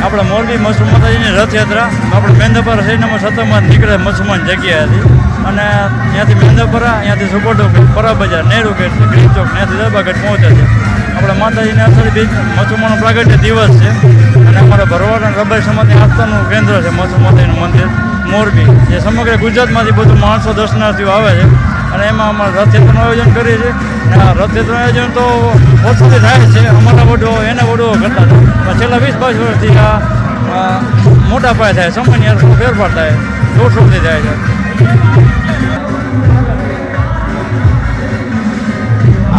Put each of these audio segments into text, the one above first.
આપણે મોરબી મચ્છુ માતાજીની રથયાત્રા આપણે મેંદપરા સૈન્યમાં સત્તરમાં નીકળે મચ્છુમાન જગ્યાએથી અને ત્યાંથી મેંદપરા ત્યાંથી સુપોટો પરા બજાર નેहरू ગેટ ગ્રીન ચોક ત્યાંથી દરબાગઢ પહોંચે છે. આપણે માતાજીને અસર બીજ મચ્છુમાનો પ્રાગટ્ય દિવસ છે અને અમારા ભરવાડ અને રબારી સમાજની આસ્થાનું કેન્દ્ર છે મચ્છુ માતાજીનું મંદિર મોરબી, જે સમગ્ર ગુજરાતમાંથી બધું માણસો દર્શનાર્થીઓ આવે છે અને એમાં અમારે રથયાત્રાનું આયોજન કરીએ છીએ. અને આ રથયાત્રાનું આયોજન તો વર્ષોથી થાય છે, અમારા વડો એને વડો કરતા છે, પણ છેલ્લા 20-22 વર્ષથી આ મોટા પાયે થાય, સામાન્ય ફેરફાર થાય, જોરશોરથી થાય છે.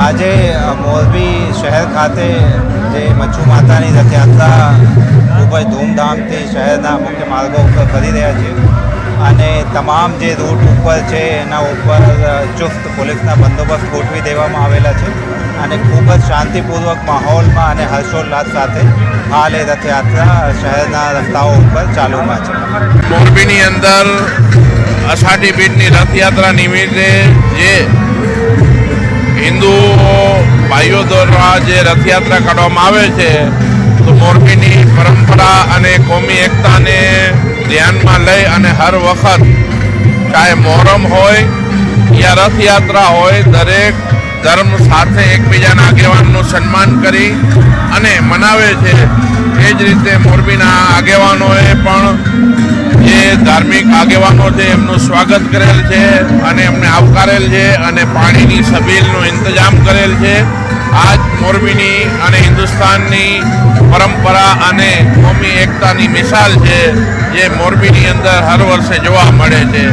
આજે મોરબી શહેર ખાતે જે મચ્છુ માતાની રથયાત્રા ખૂબ જ ધૂમધામથી શહેરના મુખ્ય માર્ગો ઉપર કરી રહ્યા છે અને તમામ જે રૂટ ઉપર છે એના ઉપર ચુસ્ત પોલીસના બંદોબસ્ત ગોઠવી દેવામાં આવેલા છે અને ખૂબ જ શાંતિપૂર્વક માહોલમાં અને હર્ષોલ્લાસ સાથે હાલ એ રથયાત્રા શહેરના રસ્તાઓ ઉપર ચાલુમાં છે. મોરબીની અંદર અષાઢી બીજની રથયાત્રા નિમિત્તે જે હિન્દુ ભાઈઓ દ્વારા જે રથયાત્રા કાઢવામાં આવે છે, તો મોરબીની પરંપરા અને કોમી એકતાને ધ્યાનમાં લઈ અને હર વખત ચાહે મોહરમ હોય યા રથયાત્રા હોય, દરેક ધર્મ સાથે એકબીજાના આગેવાનનું સન્માન કરી અને મનાવે છે. એ જ રીતે મોરબીના આગેવાનોએ પણ જે ધાર્મિક આગેવાનો છે એમનું સ્વાગત કરેલ છે અને એમને આવકારેલ છે અને પાણીની સબીલનો ઇંતજામ કરેલ છે. આજ મોરબીની અને હિન્દુસ્તાનની પરંપરા અને કોમી એકતાની મિસાલ છે, જે મોરબીની અંદર હર વર્ષે જોવા મળે છે.